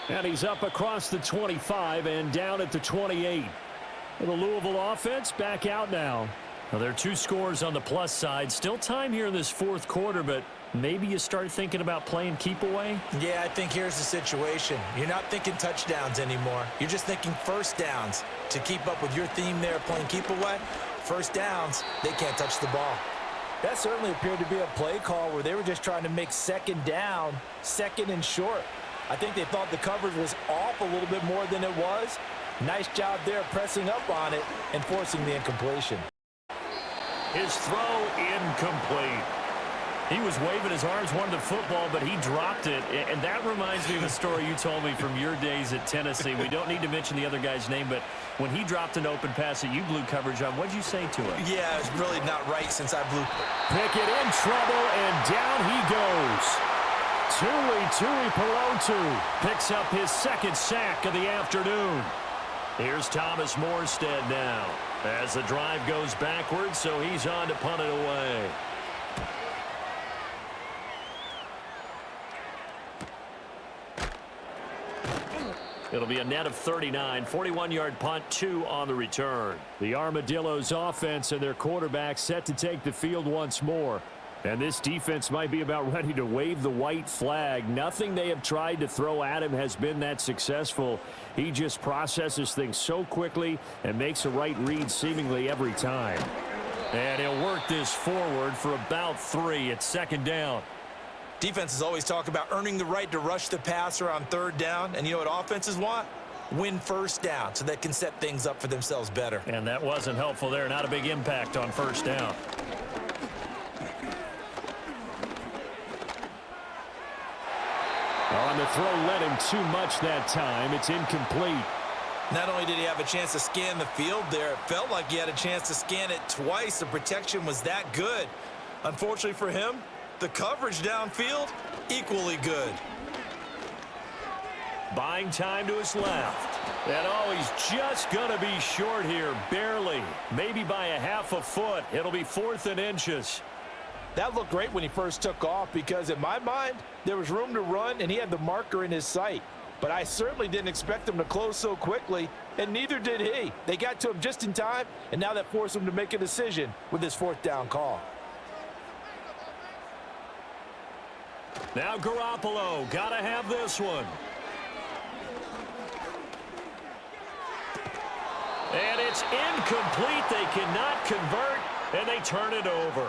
And he's up across the 25 and down at the 28. The Louisville offense back out now. Well, there are 2 scores on the plus side. Still time here in this 4th quarter, but maybe you start thinking about playing keep away? Yeah, I think here's the situation. You're not thinking touchdowns anymore. You're just thinking 1st downs. To keep up with your theme there, playing keep away, First downs, they can't touch the ball. That certainly appeared to be a play call where they were just trying to make second down, second and short. I think they thought the coverage was off a little bit more than it was. Nice job there pressing up on it and forcing the incompletion. His throw incomplete. He was waving his arms, wanted the football, but he dropped it. And that reminds me of a story you told me from your days at Tennessee. We don't need to mention the other guy's name, but when he dropped an open pass that you blew coverage on, what did you say to him? Yeah, it's really not right since I blew. Pickett in trouble, and down he goes. Tui Pelotu picks up his second sack of the afternoon. Here's Thomas Morstead now as the drive goes backwards, so he's on to punt it away. It'll be a net of 39, 41-yard punt, 2 on the return. The Armadillos offense and their quarterback set to take the field once more. And this defense might be about ready to wave the white flag. Nothing they have tried to throw at him has been that successful. He just processes things so quickly and makes a right read seemingly every time. And he'll work this forward for about 3. It's second down. Defenses always talk about earning the right to rush the passer on third down. And you know what offenses want? Win first down so they can set things up for themselves better. And that wasn't helpful there. Not a big impact on first down. On the throw led him too much that time. It's incomplete. Not only did he have a chance to scan the field there, it felt like he had a chance to scan it twice. The protection was that good. Unfortunately for him, the coverage downfield, equally good. Buying time to his left. And oh, he's just going to be short here, barely. Maybe by a half a foot. It'll be 4th and inches. That looked great when he first took off because in my mind, there was room to run and he had the marker in his sight. But I certainly didn't expect him to close so quickly, and neither did he. They got to him just in time, and now that forced him to make a decision with his 4th down call. Now Garoppolo, gotta have this one. And it's incomplete. They cannot convert, and they turn it over.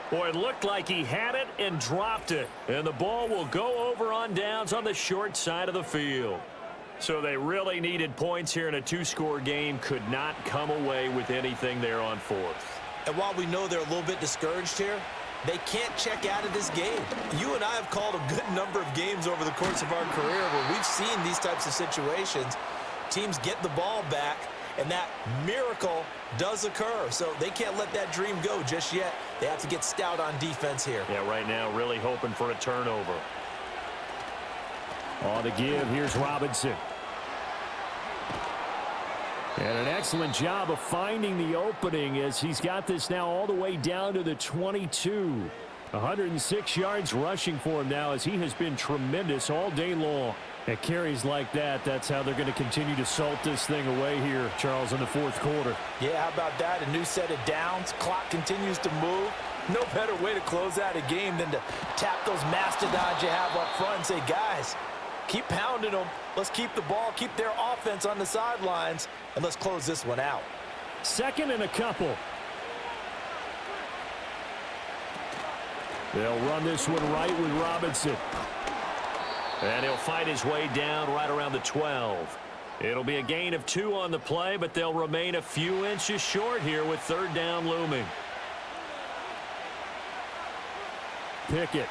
Boy, it looked like he had it and dropped it. And the ball will go over on downs on the short side of the field. So they really needed points here in a 2-score game. Could not come away with anything there on 4th. And while we know they're a little bit discouraged here, they can't check out of this game. You and I have called a good number of games over the course of our career where we've seen these types of situations. Teams get the ball back, and that miracle does occur. So they can't let that dream go just yet. They have to get stout on defense here. Yeah, right now really hoping for a turnover. On the give, here's Robinson. And an excellent job of finding the opening as he's got this now all the way down to the 22. 106 yards rushing for him now as he has been tremendous all day long. At carries like that, that's how they're going to continue to salt this thing away here, Charles, in the 4th quarter. Yeah, how about that? A new set of downs. Clock continues to move. No better way to close out a game than to tap those mastodons you have up front and say, guys, keep pounding them. Let's keep the ball, keep their offense on the sidelines, and let's close this one out. 2nd and a couple. They'll run this one right with Robinson. And he'll fight his way down right around the 12. It'll be a gain of 2 on the play, but they'll remain a few inches short here with 3rd down looming. Pickett.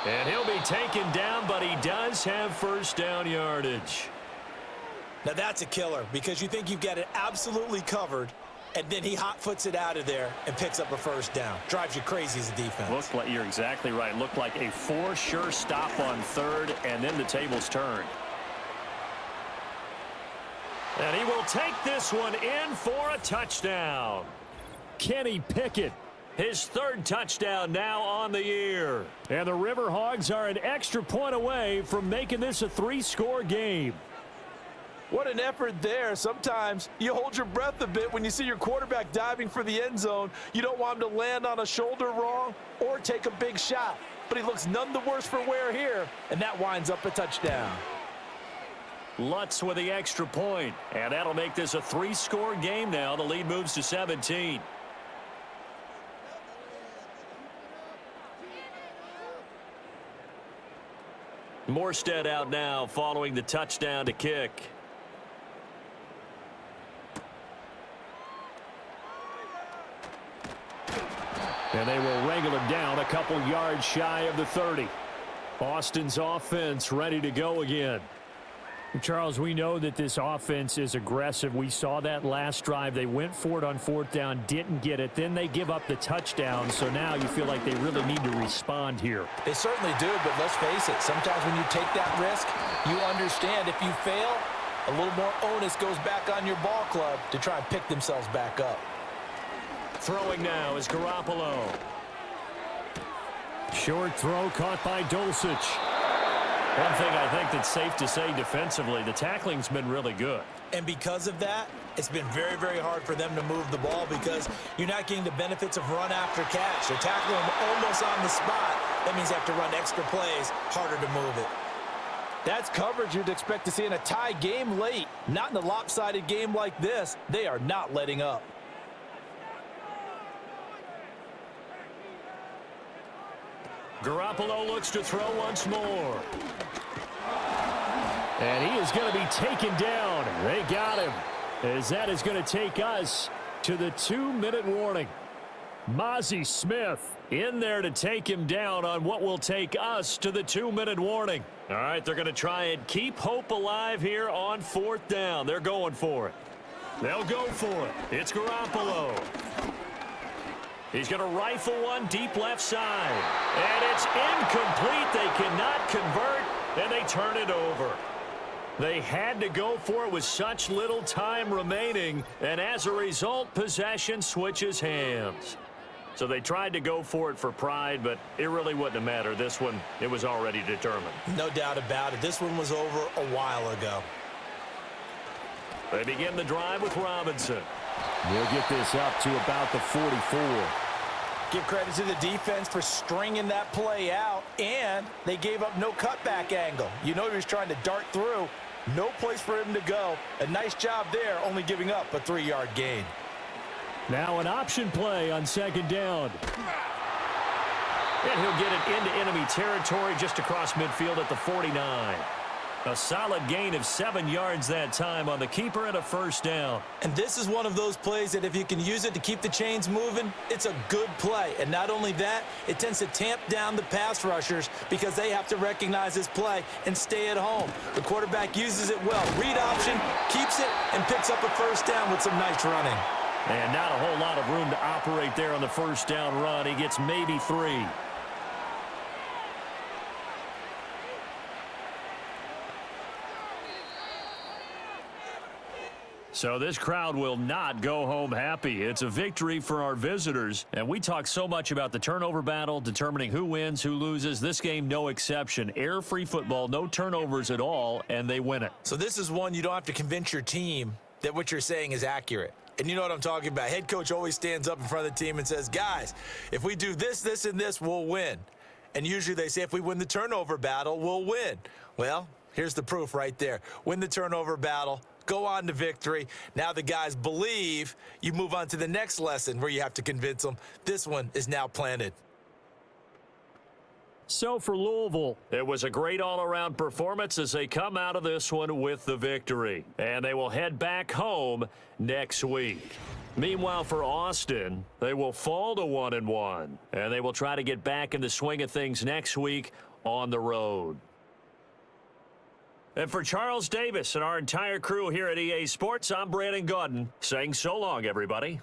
And he'll be taken down, but he does have 1st down yardage. Now that's a killer because you think you've got it absolutely covered, and then he hot-foots it out of there and picks up a 1st down. Drives you crazy as a defense. Looked like, you're exactly right. Looked like a for-sure stop on 3rd, and then the tables turned. And he will take this one in for a touchdown. Kenny Pickett. His 3rd touchdown now on the year. And the River Hogs are an extra point away from making this a 3-score game. What an effort there. Sometimes you hold your breath a bit when you see your quarterback diving for the end zone. You don't want him to land on a shoulder wrong or take a big shot. But he looks none the worse for wear here, and that winds up a touchdown. Lutz with the extra point, and that'll make this a 3-score game now. The lead moves to 17. Morstead out now following the touchdown to kick. And they will wrangle him down a couple yards shy of the 30. Austin's offense ready to go again. Charles, we know that this offense is aggressive. We saw that last drive. They went for it on 4th down, didn't get it. Then they give up the touchdown. So now you feel like they really need to respond here. They certainly do, but let's face it. Sometimes when you take that risk, you understand if you fail, a little more onus goes back on your ball club to try and pick themselves back up. Throwing now is Garoppolo. Short throw caught by Dulcich. One thing I think that's safe to say defensively, the tackling's been really good. And because of that, it's been very, very hard for them to move the ball because you're not getting the benefits of run after catch. They're tackling them almost on the spot. That means they have to run extra plays, harder to move it. That's coverage you'd expect to see in a tie game late. Not in a lopsided game like this. They are not letting up. Garoppolo looks to throw once more. And he is going to be taken down. They got him. As that is going to take us to the 2-minute warning. Mozzie Smith in there to take him down on what will take us to the 2-minute warning. All right, they're going to try and keep hope alive here on 4th down. They're going for it. They'll go for it. It's Garoppolo. He's going to rifle one deep left side. And it's incomplete. They cannot convert, and they turn it over. They had to go for it with such little time remaining, and as a result, possession switches hands. So they tried to go for it for pride, but it really wouldn't have mattered. This one, it was already determined. No doubt about it. This one was over a while ago. They begin the drive with Robinson. We'll get this up to about the 44. Give credit to the defense for stringing that play out, and they gave up no cutback angle. You know he was trying to dart through. No place for him to go. A nice job there, only giving up a 3-yard gain. Now an option play on 2nd down. And he'll get it into enemy territory just across midfield at the 49. A solid gain of 7 yards that time on the keeper and a 1st down. And this is one of those plays that if you can use it to keep the chains moving, it's a good play. And not only that, it tends to tamp down the pass rushers because they have to recognize this play and stay at home. The quarterback uses it well. Read option, keeps it, and picks up a 1st down with some nice running. And not a whole lot of room to operate there on the 1st down run. He gets maybe 3. So this crowd will not go home happy. It's a victory for our visitors. And we talk so much about the turnover battle, determining who wins, who loses. This game, no exception. Air-free football, no turnovers at all, and they win it. So this is one you don't have to convince your team that what you're saying is accurate. And you know what I'm talking about. Head coach always stands up in front of the team and says, guys, if we do this, this, and this, we'll win. And usually they say if we win the turnover battle, we'll win. Well, here's the proof right there. Win the turnover battle. Go on to victory. Now the guys believe. You move on to the next lesson where you have to convince them. This one is now planted. So for Louisville, it was a great all-around performance as they come out of this one with the victory. And they will head back home next week. Meanwhile, for Austin, they will fall to 1-1. And they will try to get back in the swing of things next week on the road. And for Charles Davis and our entire crew here at EA Sports, I'm Brandon Gaudin saying so long, everybody.